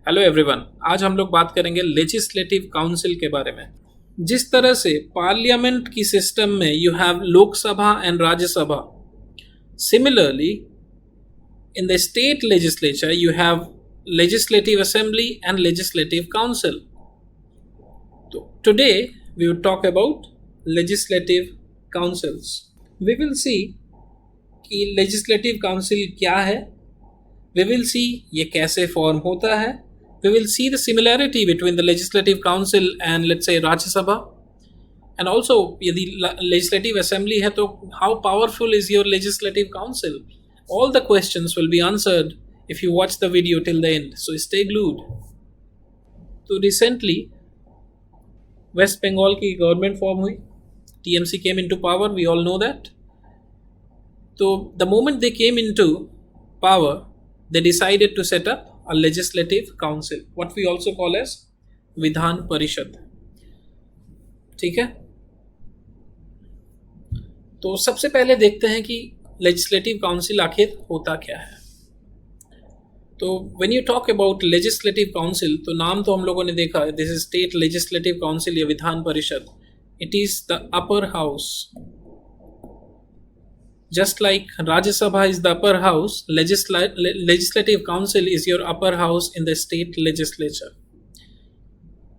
Hello everyone. आज हम लोग बात करेंगे लेजिस्लेटिव काउंसिल के बारे में। जिस तरह से पार्लियामेंट की सिस्टम में you have Lok Sabha and Rajya Sabha, similarly in the state legislature you have legislative assembly and legislative council. So today we will talk about legislative councils. We will see कि legislative council क्या है, we will see ये कैसे form होता है, we will see the similarity between the legislative council and let's say Rajya Sabha, and also यदि legislative assembly है तो how powerful is your legislative council. All the questions will be answered if you watch the video till the end, so stay glued. So recently West Bengal की government form हुई, TMC came into power, we all know that. So the moment they came into power, they decided to set up a legislative council, what we also call as Vidhan Parishad. ठीक है, तो सबसे पहले देखते हैं कि लेजिस्लेटिव काउंसिल आखिर होता क्या है. तो when you talk about legislative council, तो नाम तो हम लोगों ने देखा, this is state legislative council या Vidhan Parishad. It is the upper house. Just like Rajya Sabha is the upper house, legislative council is your upper house in the state legislature.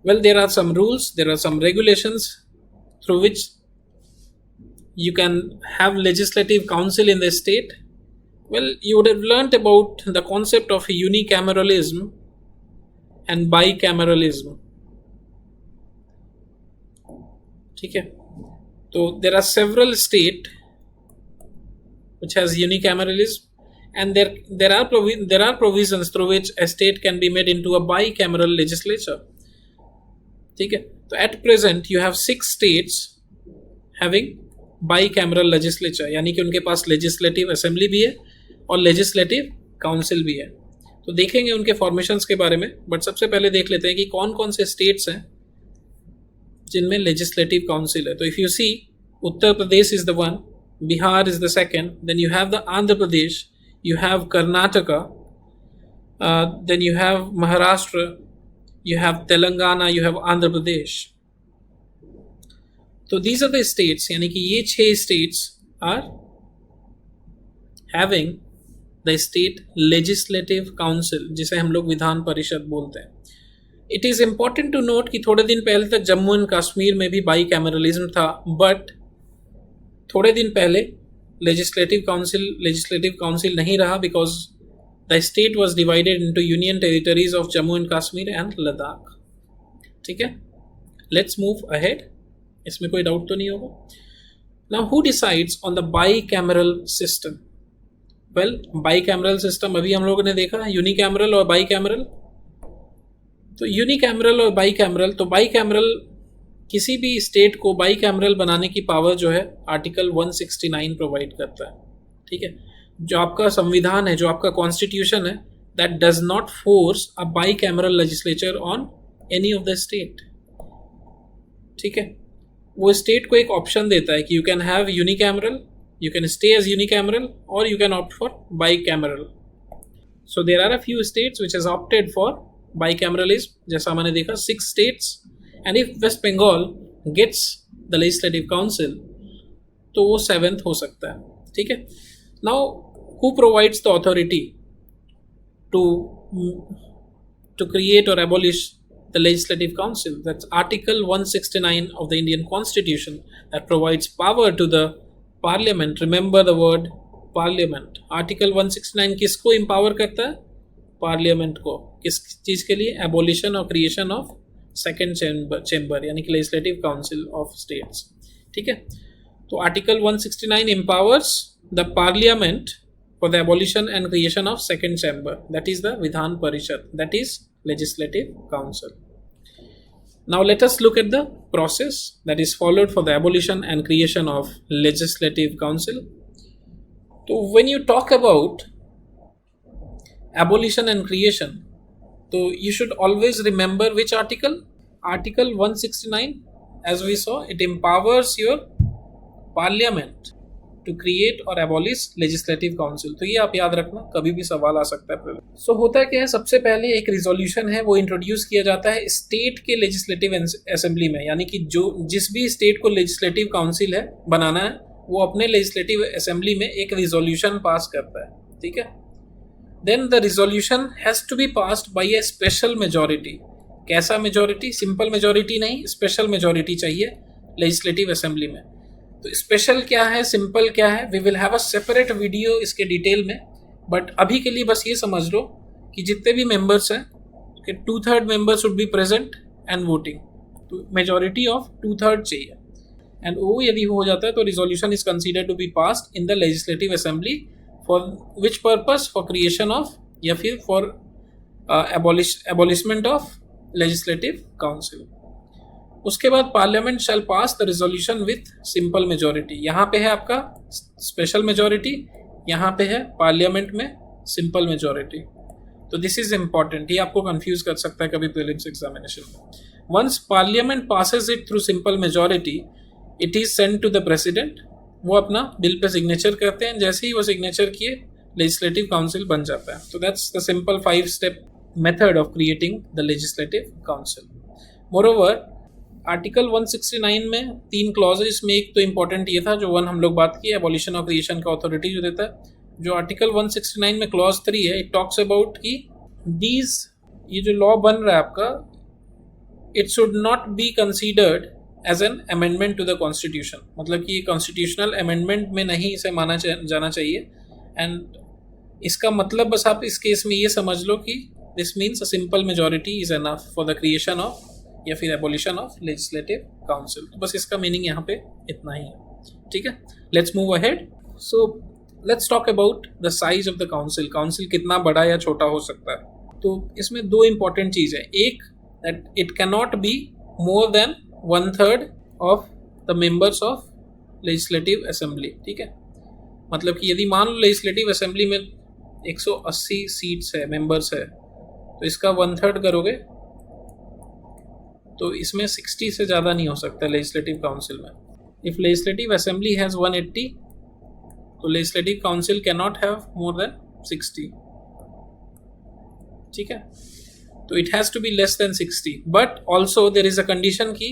Well, there are some rules, there are some regulations through which you can have legislative council in the state. Well, you would have learnt about the concept of unicameralism and bicameralism. ठीक है, तो there are several states which has unicameralism, and there are provisions through which a state can be made into a bicameral legislature. ठीक है, तो at present you have 6 states having bicameral legislature, यानी कि उनके पास legislative assembly भी है और legislative council भी है. तो देखेंगे उनके फॉर्मेशंस के बारे में, बट सबसे पहले देख लेते हैं कि कौन कौन से स्टेट्स हैं जिनमें legislative council है. तो if you see, Uttar Pradesh is the one, Bihar is the second, then you have the Andhra Pradesh, you have Karnataka, then you have Maharashtra, you have Telangana, you have Andhra Pradesh. So these are the states, यानी कि ये 6 states are having the state legislative council, जिसे हम लोग विधान परिषद बोलते हैं. It is important to note कि थोड़े दिन पहले तक जम्मू एंड कश्मीर में भी बाईकैमरलिज्म था, बट थोड़े दिन पहले लेजिस्लेटिव काउंसिल नहीं रहा because the state was divided into union territories of Jammu and Kashmir and Ladakh. ठीक है, लेट्स मूव अहेड, इसमें कोई डाउट तो नहीं होगा. Now who decides on the bicameral system? Well, bicameral system अभी हम लोगों ने देखा, यूनिकैमरल और बाईकैमरल. तो यूनिकैमरल और बाईकैमरल, तो बाईकैमरल किसी भी स्टेट को बाईकैमरल बनाने की पावर जो है आर्टिकल 169 प्रोवाइड करता है. ठीक है, जो आपका संविधान है, जो आपका कॉन्स्टिट्यूशन है, that does not force a bicameral legislature on any of the state. ठीक है, वो स्टेट को एक ऑप्शन देता है कि you can have unicameral, you can stay as unicameral, और you can opt for bicameral. So there are a few states which has opted for bicameralism, जैसा मैंने देखा 6 states. And if West Bengal gets the legislative council, तो वो 7th हो सकता है. ठीक है, now who provides the authority to create or abolish the legislative council? That's Article 169 of the Indian Constitution that provides power to the Parliament. Remember the word Parliament. Article 169 किसको empower करता है? Parliament को. किस चीज़ के लिए? Abolition और creation of second chamber यानी कि लेजिस्लेटिव काउंसिल ऑफ स्टेट्स. ठीक है, तो article 169 empowers the parliament for the abolition and creation of second chamber, that is the Vidhan Parishad, that is legislative council. Now let us look at the process that is followed for the abolition and creation of legislative council. तो when you talk about abolition and creation, तो you should always remember which article? Article 169, as we saw, it empowers your parliament to create और abolish legislative council. तो ये आप याद रखना, कभी भी सवाल आ सकता है। सो होता क्या है, सबसे पहले एक रिजोल्यूशन है वो इंट्रोड्यूस किया जाता है स्टेट के लेजिस्लेटिव असेंबली में, यानी कि जो जिस भी स्टेट को लेजिस्लेटिव काउंसिल है बनाना है वो अपने लेजिस्लेटिव असेंबली में एक रिजोल्यूशन पास करता है, ठीक है। Then the resolution has to be passed by a special majority. कैसा मेजॉरिटी? सिंपल मेजॉरिटी नहीं, स्पेशल मेजॉरिटी चाहिए लेजिस्लेटिव असेंबली में। तो स्पेशल क्या है, सिंपल क्या है, we will have a separate video इसके डिटेल में, बट अभी के लिए बस ये समझ लो कि जितने भी मेंबर्स हैं कि 2/3 members should be present and voting, तो मेजॉरिटी ऑफ 2/3 चाहिए। एंड वो यदि हो जाता है तो resolution is considered to be passed in the legislative assembly for which purpose, for creation of या फिर for abolishment of legislative council. उसके बाद parliament shall pass the resolution with simple majority. यहाँ पे है आपका स्पेशल मेजॉरिटी, यहाँ पे है पार्लियामेंट में सिंपल मेजॉरिटी। तो दिस इज इंपॉर्टेंट, ये आपको कंफ्यूज कर सकता है कभी प्रीलिम्स एग्जामिनेशन में। Once parliament passes it through simple majority, it is send to the president. वो अपना बिल पे सिग्नेचर करते हैं, जैसे ही वो सिग्नेचर किए लेजिस्लेटिव काउंसिल बन जाता है। तो that's the simple 5 step method of creating the legislative council. Moreover article 169 में 3 क्लॉजेस में एक तो इंपॉर्टेंट ये था, जो 1 हम लोग बात की, एबॉलिशन और क्रिएशन का अथॉरिटी जो देता है। जो आर्टिकल 169 में क्लॉज 3 है, इट टॉक्स अबाउट कि दीज, ये जो लॉ बन रहा है आपका, it should not be considered as an amendment to the constitution. मतलब कि ये कॉन्स्टिट्यूशनल अमेंडमेंट में नहीं इसे माना जाना चाहिए। एंड इसका मतलब बस आप इस केस में ये समझ लो कि this means a simple majority is enough for the creation of या फिर एबॉलिशन ऑफ लेजिस्लेटिव काउंसिल। तो बस इसका मीनिंग यहाँ पे इतना ही है, ठीक है। Let's move ahead. So let's talk about the size of the council. Council कितना बड़ा या छोटा हो सकता है। तो इसमें 2 इंपॉर्टेंट चीज़ है। एक, that it can not B more then 1/3 of the members of legislative assembly, ठीक है। मतलब कि यदि मान लो लेजिस्लेटिव असेंबली में 180 सीट्स है, मेंबर्स है, तो इसका 1/3 करोगे तो इसमें 60 से ज़्यादा नहीं हो सकता लेजिस्लेटिव काउंसिल में। इफ लेजिस्लेटिव असेंबली हैज़ 180, तो legislative council can not have more than 60, ठीक है। तो it has to be less than 60, but also there is a condition कि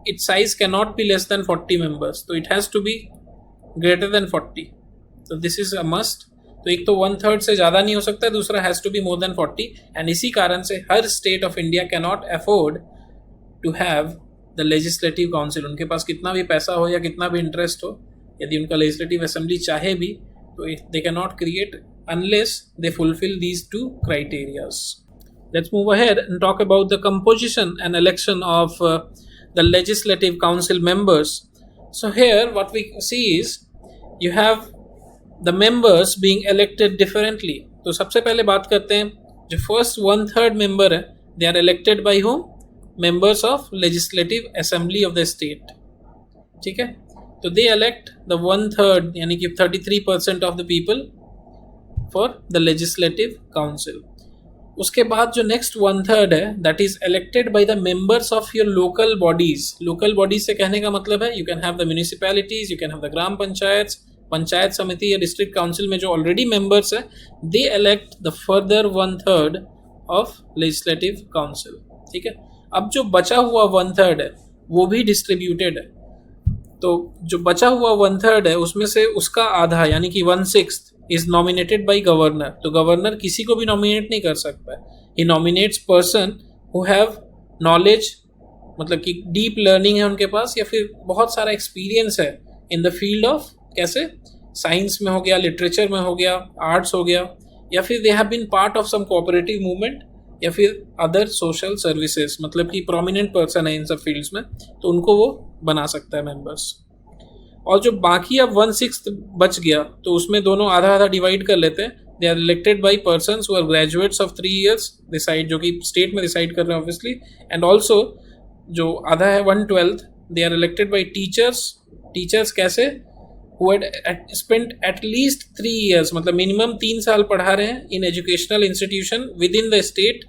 its size can not be less than 40 members, तो it has to be greater than 40। तो this is a must. तो एक तो 1/3 से ज़्यादा नहीं हो सकता, दूसरा has to be more than 40। And इसी कारण से हर state of India can not afford to have the legislative council. उनके पास कितना भी पैसा हो या कितना भी इंटरेस्ट हो, यदि उनका लेजिस्लेटिव असेंबली चाहे भी, तो they can not create unless they fulfil these 2 criterias. Let's move ahead and talk about the composition and election of the legislative council members. So here what we see is you have the members being elected differently. तो सबसे पहले बात करते हैं जो first 1/3 member है, they are elected by whom? Members of legislative assembly of the state, ठीक है। तो दे इलेक्ट द 1/3 यानी कि 33% of the people for the legislative council. उसके बाद जो नेक्स्ट 1/3 है, that is elected by the members of your local bodies. Local bodies से कहने का मतलब है, you can have the municipalities, you can have the gram panchayat, panchayat samiti या डिस्ट्रिक्ट काउंसिल में जो ऑलरेडी मेंबर्स है, they elect the further 1/3 of legislative council, ठीक है। अब जो बचा हुआ 1/3 है वो भी डिस्ट्रीब्यूटेड है। तो जो बचा हुआ 1/3 है उसमें से उसका आधा यानी कि 1/6 इज नॉमिनेटेड बाय गवर्नर। तो गवर्नर किसी को भी नॉमिनेट नहीं कर सकता है, he nominates person who have knowledge, मतलब कि डीप लर्निंग है उनके पास या फिर बहुत सारा एक्सपीरियंस है इन द फील्ड ऑफ, कैसे, साइंस में हो गया, लिटरेचर में हो गया, आर्ट्स हो गया, या फिर they have been part of some cooperative movement या फिर अदर सोशल सर्विसेज, मतलब कि प्रोमिनेंट पर्सन है इन सब फील्ड्स में, तो उनको वो बना सकता है मेंबर्स। और जो बाकी अब 1/6 बच गया तो उसमें दोनों आधा आधा डिवाइड कर लेते हैं। They are elected by persons who are graduates of 3 years decide, जो कि स्टेट में डिसाइड कर रहे हैं ऑब्वियसली। एंड ऑल्सो जो आधा है 1/12 they are elected by teachers. Teachers कैसे, who had spent at least 3 years, मतलब मिनिमम 3 साल पढ़ा रहे हैं in educational institution within the state.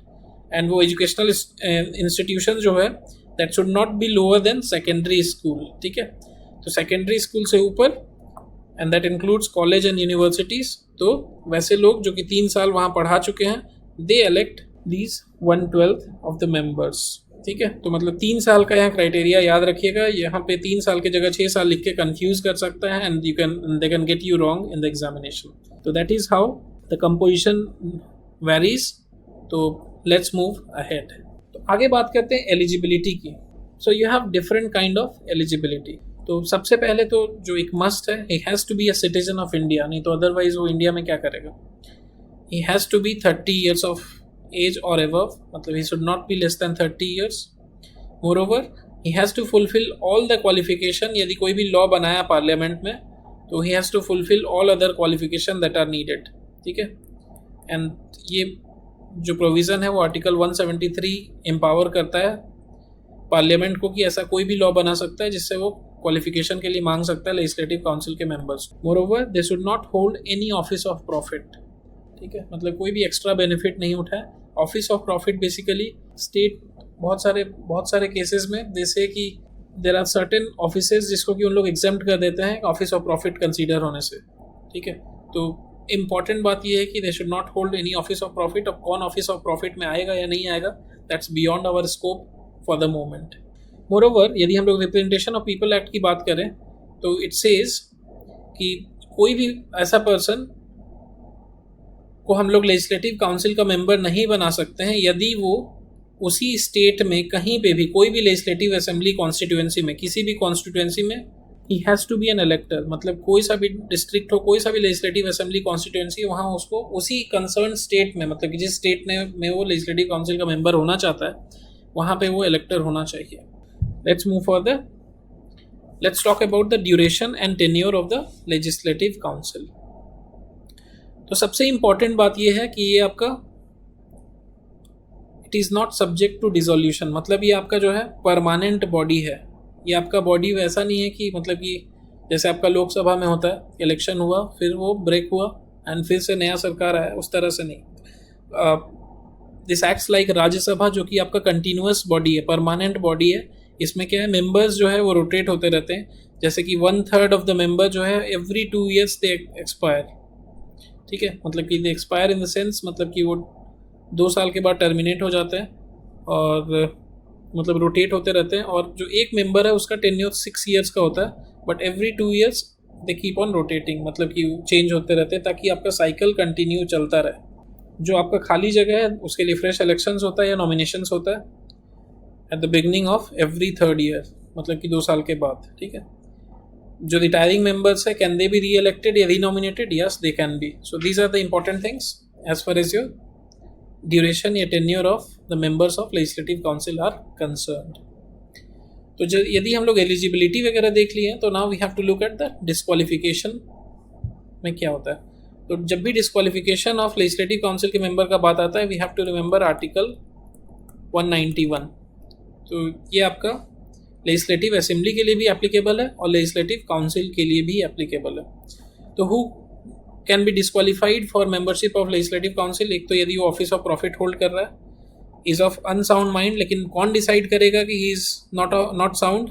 And वो एजुकेशनल इंस्टीट्यूशन जो है that should not be lower than secondary school, ठीक है। तो सेकेंडरी स्कूल से ऊपर and that includes college and universities. तो वैसे लोग जो कि 3 साल वहाँ पढ़ा चुके हैं, they elect these 1/12 of the members. ठीक है, तो मतलब 3 साल का यहाँ क्राइटेरिया याद रखिएगा। यहाँ पे 3 साल की जगह 6 साल लिख के कंफ्यूज कर सकता है, and they can get you wrong in the examination. तो that is how the composition varies. तो लेट्स मूव अहेड। तो आगे बात करते हैं एलिजिबिलिटी की। So you have different kind of eligibility. तो सबसे पहले तो जो एक मस्ट है, he has to be a citizen of India, नहीं तो अदरवाइज वो इंडिया में क्या करेगा। He has to be 30 years of as और एबव, मतलब he should not be less than 30 years। Moreover he has to fulfil all the qualification. यदि कोई भी लॉ बनाया पार्लियामेंट में, तो he has to fulfil all other qualification that are needed. ठीक है, एंड ये जो प्रोविज़न है वो आर्टिकल 173 एम्पावर करता है पार्लियामेंट को कि ऐसा कोई भी लॉ बना सकता है जिससे वो क्वालिफिकेशन के लिए मांग सकता है लेजिस्लेटिव काउंसिल के members. Moreover they should not hold any office of profit. ठीक है, मतलब कोई भी एक्स्ट्रा बेनिफिट नहीं उठाए। Office of profit basically state बहुत सारे केसेस में जैसे कि देर आर सर्टेन ऑफिसेज जिसको कि उन लोग एग्जेम्प्ट कर देते हैं ऑफिस ऑफ प्रॉफिट कंसीडर होने से। ठीक है, तो इम्पॉर्टेंट बात यह है कि they should not hold any office of profit. अब कौन ऑफिस ऑफ प्रॉफिट में आएगा या नहीं आएगा, that's beyond our scope for the moment. Moreover यदि हम लोग रिप्रेजेंटेशन ऑफ पीपल एक्ट की बात करें, तो इट सेज कि कोई भी ऐसा पर्सन को हम लोग लेजिस्लेटिव काउंसिल का मेंबर नहीं बना सकते हैं यदि वो उसी स्टेट में कहीं पे भी कोई भी लेजिस्लेटिव असेंबली कॉन्स्टिट्यूएंसी में, किसी भी कॉन्स्टिट्यूएंसी में, he has to be an elector. मतलब कोई सा भी डिस्ट्रिक्ट हो, कोई सा भी लेजिस्लेटिव असेंबली कॉन्स्टिट्यूएंसी, वहाँ उसको उसी कंसर्न स्टेट में, मतलब कि जिस स्टेट में वो लेजिस्लेटिव काउंसिल का मेंबर होना चाहता है, वहाँ पे वो इलेक्टर होना चाहिए। Let's move further. Let's talk about the duration and tenure of the legislative council. तो सबसे इंपॉर्टेंट बात यह है कि ये आपका it is not subject to dissolution. मतलब ये आपका जो है परमानेंट बॉडी है। ये आपका बॉडी वैसा नहीं है कि मतलब कि जैसे आपका लोकसभा में होता है, इलेक्शन हुआ फिर वो ब्रेक हुआ एंड फिर से नया सरकार आया, उस तरह से नहीं। दिस एक्ट्स लाइक राज्यसभा, जो कि आपका कंटिन्यूअस बॉडी है, परमानेंट बॉडी है। इसमें क्या है, मेंबर्स जो है वो रोटेट होते रहते हैं। जैसे कि 1/3 ऑफ द मेंबर जो है एवरी 2 years दे एक्सपायर। ठीक है, मतलब कि दे एक्सपायर इन द सेंस, मतलब कि वो 2 साल के बाद टर्मिनेट हो जाते हैं और मतलब रोटेट होते रहते हैं। और जो एक मेंबर है उसका टेन्योर 6 years का होता है, but every 2 years they keep on rotating, मतलब कि चेंज होते रहते हैं ताकि आपका साइकिल कंटिन्यू चलता रहे। जो आपका खाली जगह है उसके लिए फ्रेश इलेक्शंस होता है या नॉमिनेशंस होता है at the beginning of every 3rd year, मतलब कि 2 साल के बाद। ठीक है, जो रिटायरिंग मेंबर्स है, can they be re elected या renominated? Yes, they can be. So these are the important things as far as your duration या tenure of the members of legislative council are concerned. तो यदि हम लोग eligibility वगैरह देख लिए हैं, तो now we have to look at the disqualification में क्या होता है। तो जब भी डिस्क्वालिफिकेशन ऑफ लेजिस्लेटिव काउंसिल के मेंबर का बात आता है, we have to remember article 191। तो ये आपका लेजिस्लेटिव असेंबली के लिए भी एप्लीकेबल है और लेजिस्लेटिव काउंसिल के लिए भी एप्लीकेबल है। तो who can be disqualified for membership of legislative council? एक तो यदि वो ऑफिस ऑफ प्रॉफिट होल्ड कर रहा है, इज ऑफ अनसाउंड माइंड, लेकिन कौन डिसाइड करेगा कि ही इज नॉट साउंड?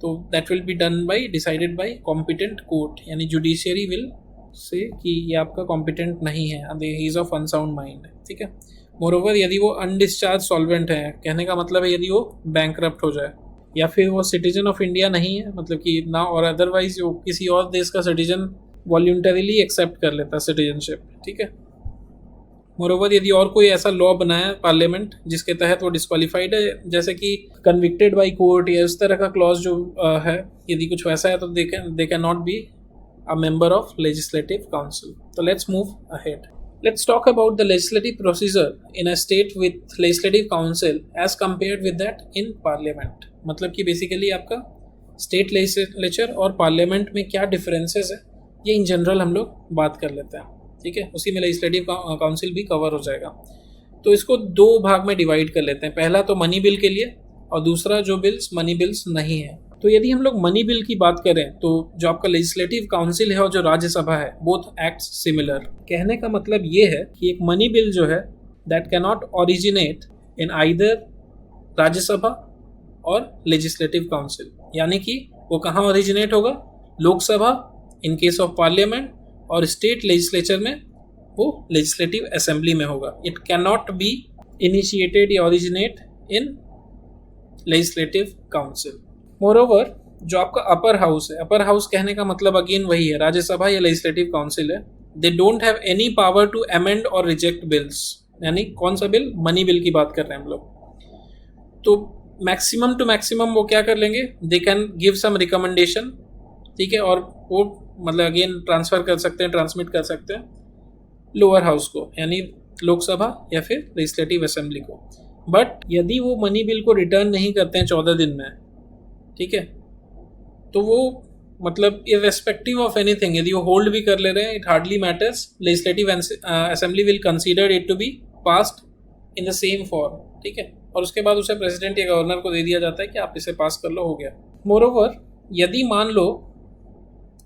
तो that will be done by decided by competent court, यानी जुडिशियरी विल से कि ये आपका कॉम्पिटेंट नहीं है, he is of unsound mind. ठीक है, मोरओवर यदि वो अनडिस्चार्ज सॉल्वेंट है, कहने का मतलब है यदि वो बैंकरप्ट हो जाए, या फिर वो सिटीजन ऑफ इंडिया नहीं है, मतलब कि ना, और अदरवाइज वो किसी और देश का सिटीजन वॉल्यूंटरीली एक्सेप्ट कर लेता सिटीजनशिप। ठीक है, मोरओवर यदि और कोई ऐसा लॉ बनाया पार्लियामेंट जिसके तहत वो डिस्क्वालीफाइड है, जैसे कि कन्विक्टेड बाई कोर्ट या इस तरह का क्लॉज जो है, यदि कुछ वैसा है तो they can not B a member of legislative council. So let's move ahead. Let's talk about the legislative procedure in a state with legislative council as compared with that in parliament. मतलब कि basically आपका state legislature और parliament में क्या differences है, ये in general हम लोग बात कर लेते हैं। ठीक है, उसी में legislative council भी cover हो जाएगा। तो इसको 2 भाग में divide कर लेते हैं। पहला तो मनी बिल के लिए और दूसरा जो बिल्स मनी बिल्स नहीं है। तो यदि हम लोग मनी बिल की बात करें, तो जो आपका लेजिस्लेटिव काउंसिल है और जो राज्यसभा है, बोथ एक्ट्स सिमिलर। कहने का मतलब ये है कि एक मनी बिल जो है that can not originate in either Rajya Sabha और लेजिस्लेटिव काउंसिल, यानी कि वो कहाँ ओरिजिनेट होगा, लोकसभा इन केस ऑफ पार्लियामेंट, और स्टेट लेजिस्लेचर में वो लेजिस्लेटिव असेंबली में होगा. It can not be initiated या originate in legislative council. Moreover जो आपका अपर हाउस है, अपर हाउस कहने का मतलब अगेन वही है, राज्यसभा या लेजिस्लेटिव काउंसिल है. They don't have any power to amend और रिजेक्ट बिल्स. यानी कौन सा बिल? मनी बिल की बात कर रहे हैं हम लोग. तो मैक्सिमम टू मैक्सिमम वो क्या कर लेंगे? They can give some recommendation, ठीक है, और वो मतलब अगेन ट्रांसफर कर सकते हैं, ट्रांसमिट कर सकते हैं लोअर हाउस को, यानी लोकसभा या फिर लेजिस्लेटिव असेंबली को. बट यदि वो मनी बिल को रिटर्न नहीं करते हैं 14 दिन में, ठीक है, तो वो मतलब इर्रेस्पेक्टिव ऑफ एनीथिंग, यदि वो होल्ड भी कर ले रहे हैं, it hardly matters, legislative assembly will consider it to be passed in the same form, ठीक है, और उसके बाद उसे प्रेसिडेंट या गवर्नर को दे दिया जाता है कि आप इसे पास कर लो, हो गया. मोरओवर यदि मान लो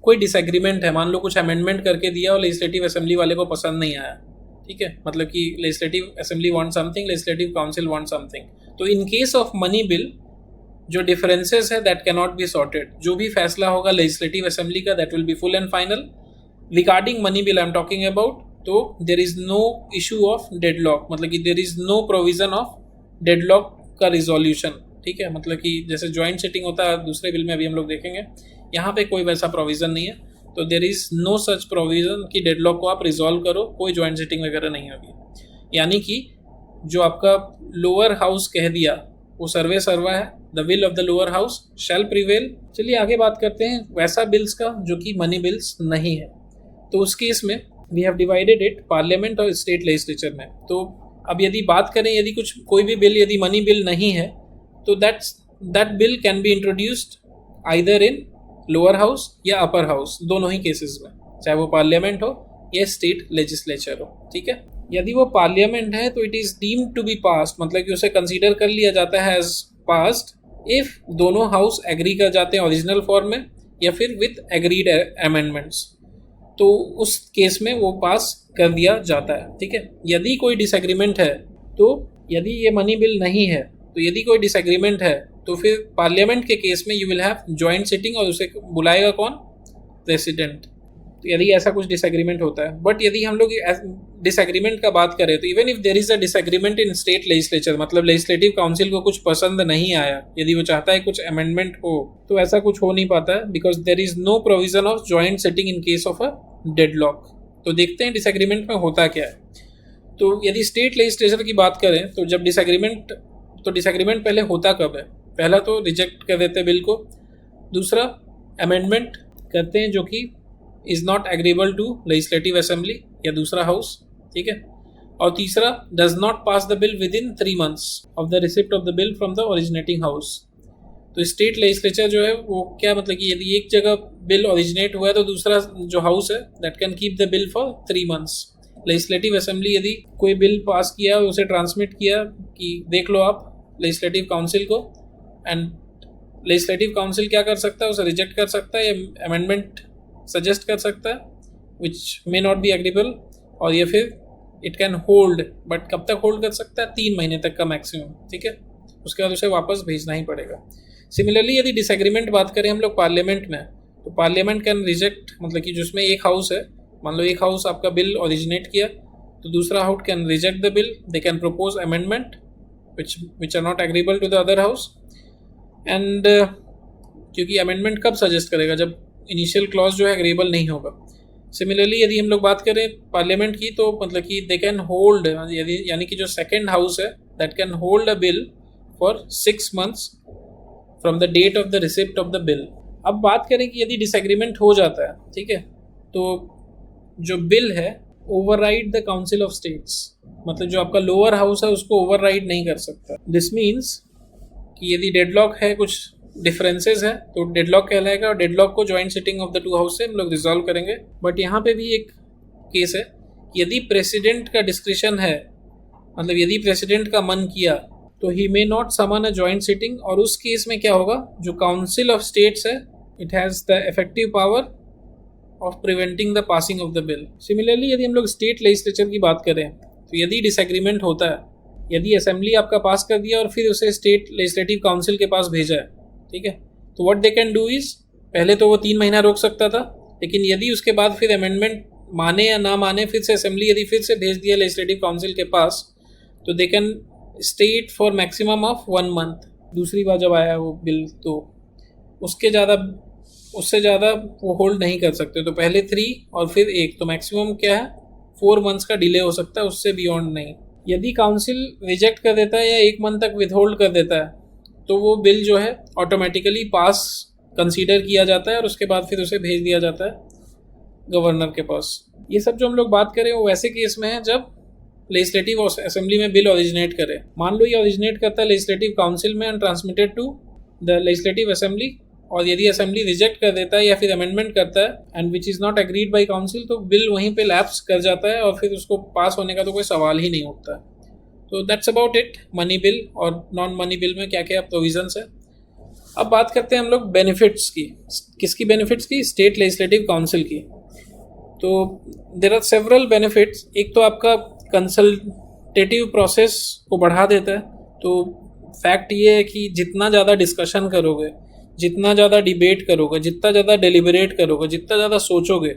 कोई डिसएग्रीमेंट है, मान लो कुछ अमेंडमेंट करके दिया और लेजिस्लेटिव असेंबली वाले को पसंद नहीं आया, ठीक है, मतलब कि legislative assembly want something, legislative council want something, तो in case of money bill जो डिफरेंसेस है that can not be sorted. जो भी फैसला होगा लेजिस्लेटिव असेंबली का that will be full and final. Regarding money bill I am talking about, तो there is no issue of deadlock, मतलब कि there is no provision of deadlock का resolution, ठीक है, मतलब कि जैसे ज्वाइंट सिटिंग होता है दूसरे बिल में, अभी हम लोग देखेंगे, यहाँ पे कोई वैसा प्रोविजन नहीं है. तो there is no such provision कि डेडलॉक को आप रिजॉल्व करो, कोई ज्वाइंट सिटिंग वगैरह नहीं होगी. यानी कि जो आपका लोअर हाउस कह दिया वो सर्वे सर्वा है, the will of the lower house shall prevail. चलिए आगे बात करते हैं वैसा बिल्स का जो कि मनी बिल्स नहीं है. तो उस केस में we have divided it parliament और स्टेट लेजिस्लेचर में. तो अब यदि बात करें, यदि कोई भी बिल यदि मनी बिल नहीं है, तो that bill can be introduced either in lower house या अपर हाउस, दोनों ही केसेस में, चाहे वो पार्लियामेंट हो या स्टेट लेजिस्लेचर हो, ठीक है. यदि वो पार्लियामेंट है तो it is deemed to be passed, मतलब कि उसे कंसीडर कर लिया जाता है एज पास्ड इफ दोनों हाउस एग्री कर जाते हैं ओरिजिनल फॉर्म में या फिर विथ एग्रीड अमेंडमेंट्स, तो उस केस में वो पास कर दिया जाता है, ठीक है. यदि कोई डिसएग्रीमेंट है, तो यदि ये मनी बिल नहीं है, तो यदि कोई डिसएग्रीमेंट है तो फिर पार्लियामेंट के केस में you will have joint sitting, और उसे बुलाएगा कौन? प्रेसिडेंट. तो यदि ऐसा कुछ डिसएग्रीमेंट होता है. बट यदि हम लोग डिसएग्रीमेंट का बात करें, तो even if there is a disagreement in state legislature, मतलब लेजिस्लेटिव काउंसिल को कुछ पसंद नहीं आया, यदि वो चाहता है कुछ अमेंडमेंट हो, तो ऐसा कुछ हो नहीं पाता है, because there is no provision of joint sitting in case of a deadlock. तो देखते हैं डिसएग्रीमेंट में होता क्या है. तो यदि स्टेट लेजिस्लेचर की बात करें, तो जब डिसएग्रीमेंट पहले होता कब है? पहला तो रिजेक्ट कर देते बिल को, दूसरा अमेंडमेंट करते हैं जो कि is not agreeable to legislative assembly या दूसरा हाउस, ठीक है, और तीसरा does not pass the bill within 3 months of the receipt of the bill from the originating house. तो स्टेट लेजिस्लेचर जो है वो क्या, मतलब कि यदि एक जगह बिल ओरिजिनेट हुआ है तो दूसरा जो हाउस है that can keep the bill for 3 months. Legislative assembly यदि कोई बिल पास किया और उसे ट्रांसमिट किया कि देख लो आप लेजिस्लेटिव काउंसिल को, एंड लेजिस्लेटिव काउंसिल क्या कर सकता है? उसे रिजेक्ट कर सकता है या अमेंडमेंट सजेस्ट कर सकता है विच मे नॉट बी एग्रीबल, और या फिर इट कैन होल्ड, बट कब तक होल्ड कर सकता है? 3 महीने तक का मैक्सिमम, ठीक है, उसके बाद उसे वापस भेजना ही पड़ेगा. सिमिलरली यदि डिसएग्रीमेंट बात करें हम लोग पार्लियामेंट में, तो पार्लियामेंट कैन रिजेक्ट, मतलब कि जिसमें एक हाउस है, मान लो एक हाउस आपका बिल ओरिजिनेट किया, तो दूसरा house can reject the bill, they can propose amendment which are not agreeable to the other house. And क्योंकि अमेंडमेंट कब सजेस्ट करेगा? जब इनिशियल क्लॉज जो है एग्रीबल नहीं होगा. सिमिलरली यदि हम लोग बात करें पार्लियामेंट की, तो मतलब कि दे कैन होल्ड, यानी कि जो सेकेंड हाउस है that can hold a bill for 6 months from the date of the receipt of the bill. अब बात करें कि यदि डिसएग्रीमेंट हो जाता है, ठीक है, तो जो बिल है override the council of states, मतलब जो आपका लोअर हाउस है उसको ओवरराइड नहीं कर सकता. दिस मीन्स कि यदि डेडलॉक है, कुछ डिफरेंसेस है, तो डेडलॉक कहलाएगा, और डेडलॉक को joint sitting of the 2 house से हम लोग रिजॉल्व करेंगे. बट यहाँ पे भी एक केस है, यदि प्रेसिडेंट का डिस्क्रिशन है, मतलब यदि प्रेसिडेंट का मन किया, तो he may not summon a joint sitting, और उस केस में क्या होगा? जो काउंसिल ऑफ स्टेट्स है it has the effective power of preventing the passing of the bill. Similarly यदि हम लोग स्टेट लेजिस्लेचर की बात करें, तो यदि डिसएग्रीमेंट होता है, यदि असेंबली आपका पास कर दिया और फिर उसे स्टेट लेजिस्लेटिव काउंसिल के पास भेजा है, ठीक है, तो what they can do is, पहले तो वो 3 महीना रोक सकता था, लेकिन यदि उसके बाद फिर अमेंडमेंट माने या ना माने, फिर से असेंबली यदि फिर से भेज दिया लेजिस्लेटिव काउंसिल के पास, तो they can stay it for maximum of 1 month. दूसरी बार जब आया वो बिल, तो उससे ज़्यादा वो होल्ड नहीं कर सकते। तो पहले 3 और फिर 1, तो मैक्सिमम क्या है 4 मंथ्स का डिले हो सकता है, उससे बियॉन्ड नहीं। यदि काउंसिल रिजेक्ट कर देता है या 1 मंथ तक विथहोल्ड कर देता है, तो वो बिल जो है ऑटोमेटिकली पास कंसीडर किया जाता है और उसके बाद फिर उसे भेज दिया जाता है गवर्नर के पास। ये सब जो हम लोग बात करें वो वैसे केस में है जब लेजिस्लेटिव असेंबली में बिल ओरिजिनेट करे। मान लो ये ओरिजिनेट करता है लेजिस्लेटिव काउंसिल में and transmitted to the legislative assembly, और यदि असेंबली रिजेक्ट कर देता है या फिर अमेंडमेंट करता है and which is not agreed by council, तो बिल वहीं पे लैप्स कर जाता है और फिर उसको पास होने का तो कोई सवाल ही नहीं उठता। तो that's about it money bill और नॉन मनी बिल में क्या क्या प्रोविजंस है। अब बात करते हैं हम लोग बेनिफिट्स की। किसकी बेनिफिट्स की? स्टेट लेजिस्लेटिव काउंसिल की। तो देयर आर सेवरल बेनिफिट्स। एक तो आपका कंसल्टेटिव प्रोसेस को बढ़ा देता है। तो फैक्ट ये है कि जितना ज़्यादा डिस्कशन करोगे, जितना ज़्यादा डिबेट करोगे, जितना ज़्यादा डेलिबरेट करोगे, जितना ज़्यादा सोचोगे,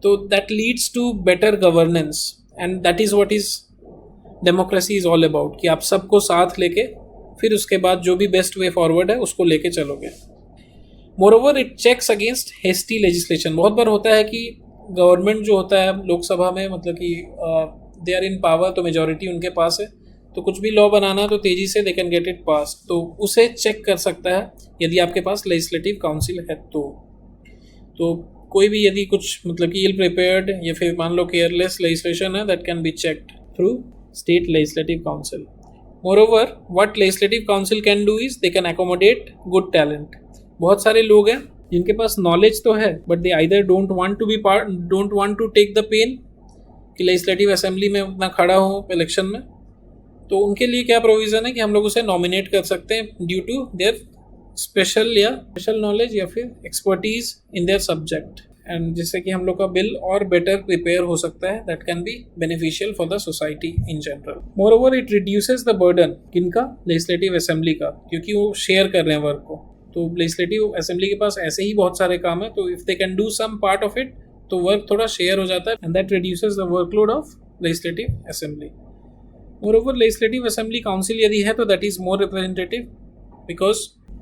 तो that leads to better governance and that is what is democracy is all about, कि आप सबको साथ लेके फिर उसके बाद जो भी बेस्ट वे फॉरवर्ड है उसको लेके चलोगे। Moreover it checks against hasty legislation. बहुत बार होता है कि गवर्नमेंट जो होता है लोकसभा में, मतलब कि दे आर इन पावर, तो मेजॉरिटी उनके पास है, तो कुछ भी लॉ बनाना तो तेज़ी से दे कैन गेट इट पास। तो उसे चेक कर सकता है यदि आपके पास लेजिस्लेटिव काउंसिल है तो कोई भी यदि कुछ मतलब कि इल प्रिपेयर्ड या फिर मान लो केयरलेस लेजिस्लेशन है, that can be checked through state legislative council. Moreover, what legislative council can do is they can accommodate good talent. बहुत सारे लोग हैं जिनके पास नॉलेज तो है but they either don't want to take the pain कि legislative assembly में अपना खड़ा हो इलेक्शन में। तो उनके लिए क्या प्रोविज़न है कि हम लोग उसे नॉमिनेट कर सकते हैं due to their special knowledge या फिर expertise in their subject, and जिससे कि हम लोग का बिल और बेटर प्रिपेयर हो सकता है। That can be beneficial for the society in general. Moreover it reduces the burden किनका? लेजिस्लेटिव असेंबली का, क्योंकि वो शेयर कर रहे हैं वर्क को। तो लेजिस्लेटिव असेंबली के पास ऐसे ही बहुत सारे काम है, तो if they can do some part of it तो वर्क थोड़ा शेयर हो जाता है and that reduces the workload of legislative assembly. Moreover legislative assembly council यदि है तो that is more representative, because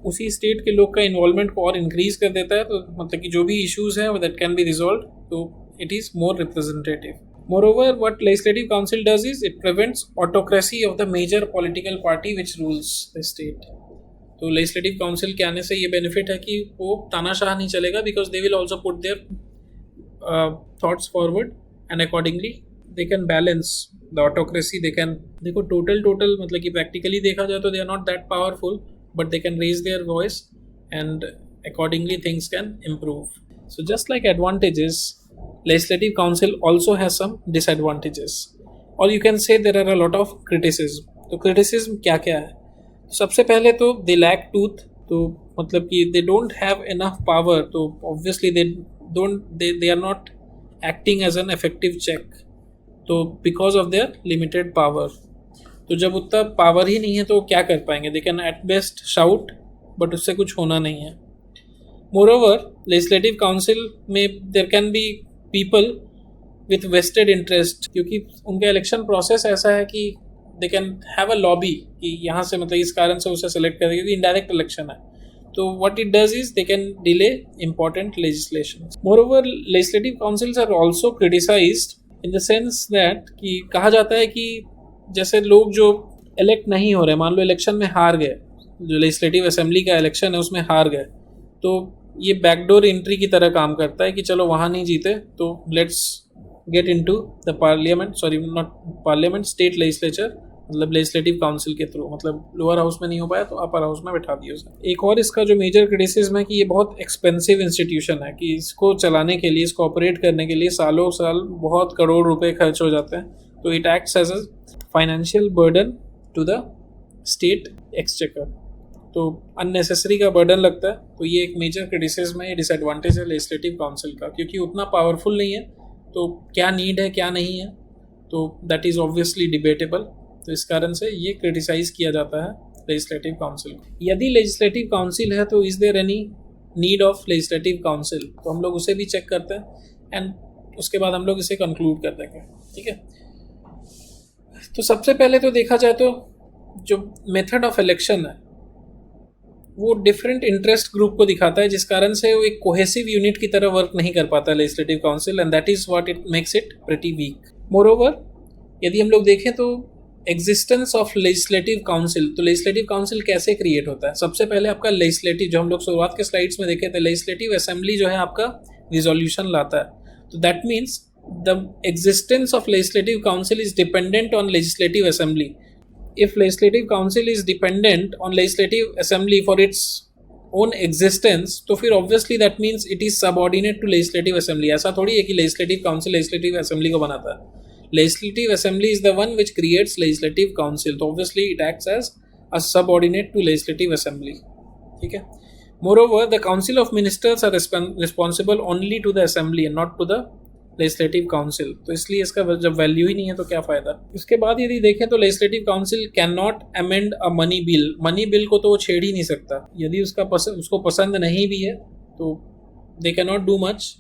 उसी स्टेट के लोग का इन्वॉल्वमेंट को और इंक्रीज कर देता है। तो मतलब कि जो भी इश्यूज हैं दैट कैन बी रिजॉल्व, तो it is more representative. Moreover what legislative council does is it prevents autocracy of the major political party which rules the state. तो लेजिस्लेटिव काउंसिल के आने से ये बेनिफिट है कि वो तानाशाह नहीं चलेगा, because they will also put their thoughts forward and accordingly they can balance the autocracy. They can देखो टोटल मतलब कि प्रैक्टिकली देखा जाए तो they are not that powerful, but they can raise their voice and accordingly things can improve. So just like advantages, legislative council also has some disadvantages, or you can say there are a lot of criticism. तो criticism क्या क्या है? सबसे पहले तो they lack tooth, तो मतलब कि they don't have enough power, तो obviously they are not acting as an effective check, तो because of their limited power। तो जब उतना पावर ही नहीं है तो क्या कर पाएंगे? They can at best shout, but उससे कुछ होना नहीं है। मोरओवर लेजिस्लेटिव काउंसिल में there can be people with vested interest, क्योंकि उनका इलेक्शन प्रोसेस ऐसा है कि they can have a lobby कि यहाँ से मतलब इस कारण से उसे सेलेक्ट करें, क्योंकि इनडायरेक्ट इलेक्शन है। तो what it does is they can delay important legislation. Moreover legislative councils are also criticised in the sense that कि कहा जाता है कि जैसे लोग जो इलेक्ट नहीं हो रहे, मान लो इलेक्शन में हार गए, जो लेजिस्लेटिव असेंबली का इलेक्शन है उसमें हार गए, तो ये बैकडोर एंट्री की तरह काम करता है कि चलो वहाँ नहीं जीते तो let's get into the parliament, sorry not parliament, state legislature, मतलब लेजिस्लेटिव काउंसिल के थ्रू, मतलब लोअर हाउस में नहीं हो पाया तो अपर हाउस में बैठा दिया उसे। एक और इसका जो मेजर क्रिटिसिज्म है कि ये बहुत एक्सपेंसिव इंस्टीट्यूशन है, कि इसको चलाने के लिए, इसको ऑपरेट करने के लिए सालों साल बहुत करोड़ रुपए खर्च हो जाते हैं। तो it acts as a financial burden to the state exchequer, तो अननेसेसरी का बर्डन लगता है। तो ये एक मेजर क्रिटिसिज्म है, डिसएडवांटेज है लेजिस्लेटिव काउंसिल का, क्योंकि उतना पावरफुल नहीं है। तो क्या नीड है क्या नहीं है, तो दैट इज़ ऑब्वियसली डिबेटेबल। तो इस कारण से ये क्रिटिसाइज किया जाता है लेजिस्लेटिव काउंसिल को। यदि लेजिस्लेटिव काउंसिल है तो is there any need of legislative council, तो हम लोग उसे भी चेक करते हैं एंड उसके बाद हम लोग इसे कंक्लूड कर देंगे, ठीक है। तो सबसे पहले तो देखा जाए तो जो मेथड ऑफ इलेक्शन है वो डिफरेंट इंटरेस्ट ग्रुप को दिखाता है, जिस कारण से वो एक कोहेसिव यूनिट की तरह वर्क नहीं कर पाता legislative council, and that is what it makes it pretty weak. Moreover यदि हम लोग देखें तो एग्जिस्टेंस ऑफ लेजिस्लेटिव काउंसिल, तो लेजिस्लेटिव काउंसिल कैसे क्रिएट होता है। सबसे पहले आपका लेजिस्लेटिव, जो हम लोग शुरुआत के स्लाइड्स में देखे थे, लेजिस्लेटिव असेंबली जो है आपका रिजोल्यूशन लाता है, तो that means the existence of legislative council is dependent on legislative assembly. If legislative council is dependent on legislative assembly for its own existence, तो फिर obviously that means it is subordinate to legislative assembly। ऐसा थोड़ी है कि legislative council legislative assembly को बनाता है। Legislative assembly is the one which creates legislative council, तो obviously it acts as a subordinate to legislative assembly, ठीक है। Moreover, the council of ministers are responsible only to the assembly and not to the legislative council, तो इसलिए इसका जब value ही नहीं है तो क्या फ़ायदा। उसके बाद यदि देखें तो legislative council can not amend a money bill, money bill को तो वो छेड़ ही नहीं सकता। यदि उसको पसंद नहीं भी है तो they can not do much,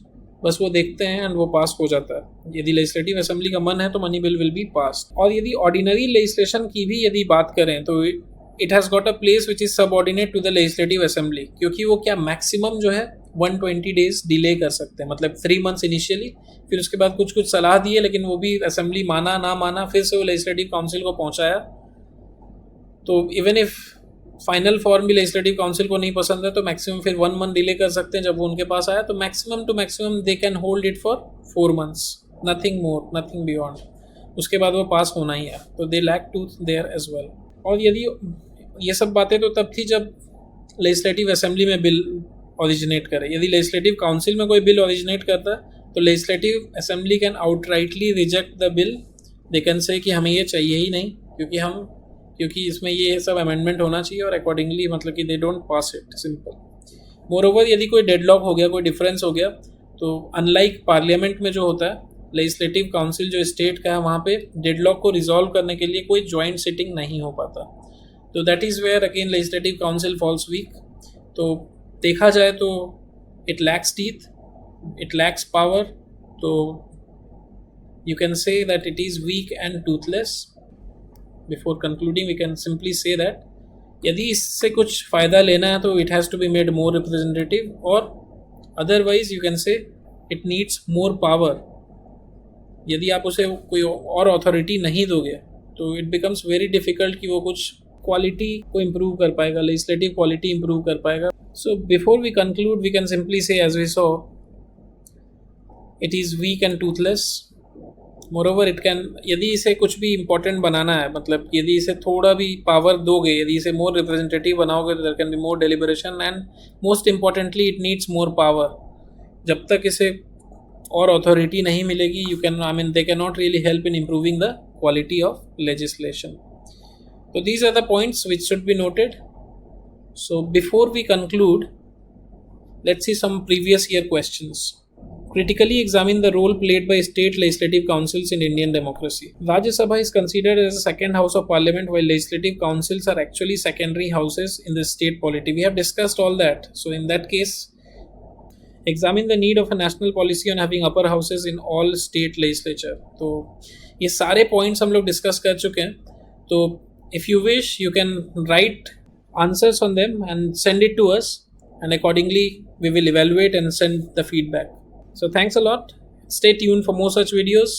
बस वो देखते हैं एंड वो पास हो जाता है। यदि लेजिस्लेटिव असेंबली का मन है तो मनी बिल विल बी पास। और यदि ऑर्डिनरी लेजिस्लेशन की भी यदि बात करें तो it has got a place which is subordinate to the legislative assembly, क्योंकि वो क्या मैक्सिमम जो है 120 डेज डिले कर सकते हैं, मतलब 3 मंथ्स इनिशियली, फिर उसके बाद कुछ सलाह दिए लेकिन वो भी असेंबली माना ना माना, फिर से वो लेजिस्लेटिव काउंसिल को पहुंचाया। तो इवन इफ फाइनल फॉर्म भी लेजिस्लेटिव काउंसिल को नहीं पसंद है तो मैक्सिमम फिर 1 मंथ डिले कर सकते हैं। जब वो उनके पास आया तो maximum to maximum they can hold it for 4 months, nothing more nothing beyond. उसके बाद वो पास होना ही है, तो they lack to there as well. और यदि ये सब बातें तो तब थी जब लेजिस्लेटिव असेंबली में बिल ओरिजिनेट करे। यदि लेजिस्लेटिव काउंसिल में कोई बिल ओरिजिनेट करता है तो legislative assembly can outrightly reject the bill, they can say कि हमें ये चाहिए ही नहीं, क्योंकि इसमें ये सब अमेंडमेंट होना चाहिए, और अकॉर्डिंगली मतलब कि they don't pass it, simple. Moreover यदि कोई डेडलॉक हो गया, कोई डिफरेंस हो गया, तो अनलाइक पार्लियामेंट में जो होता है, लेजिस्लेटिव काउंसिल जो स्टेट का है वहाँ पे डेडलॉक को रिजॉल्व करने के लिए कोई जॉइंट सिटिंग नहीं हो पाता, तो that is where again legislative council falls weak. तो देखा जाए तो it lacks teeth, it lacks power, तो you can say that it is weak and toothless. Before concluding we can simply say that यदि इससे कुछ फ़ायदा लेना है तो it has to be made more representative, और otherwise you can say it needs more power. यदि आप उसे कोई और अथॉरिटी नहीं दोगे तो इट बिकम्स वेरी डिफ़िकल्ट कि वो कुछ क्वालिटी को इम्प्रूव कर पाएगा, लेजिस्लेटिव क्वालिटी इम्प्रूव कर पाएगा। So before we conclude we can simply say as we saw it is weak and toothless. Moreover it can, यदि इसे कुछ भी इम्पोर्टेंट बनाना है, मतलब यदि इसे थोड़ा भी पावर दोगे, यदि इसे मोर रिप्रेजेंटेटिव बनाओगे तो there can be more deliberation, and most importantly it needs more power. जब तक इसे और अथॉरिटी नहीं मिलेगी, you can they can not really help in improving the quality of legislation. So these are the points which should be noted. So before we conclude, let's see some previous year questions. Critically examine the role played by state legislative councils in Indian democracy. Rajya Sabha is considered as a second house of parliament, while legislative councils are actually secondary houses in the state polity. We have discussed all that. So in that case, examine the need of a national policy on having upper houses in all state legislature. तो ये सारे points हम लोग discuss कर चुके हैं। तो if you wish, you can write answers on them and send it to us, and accordingly we will evaluate and send the feedback. So thanks a lot. Stay tuned for more such videos.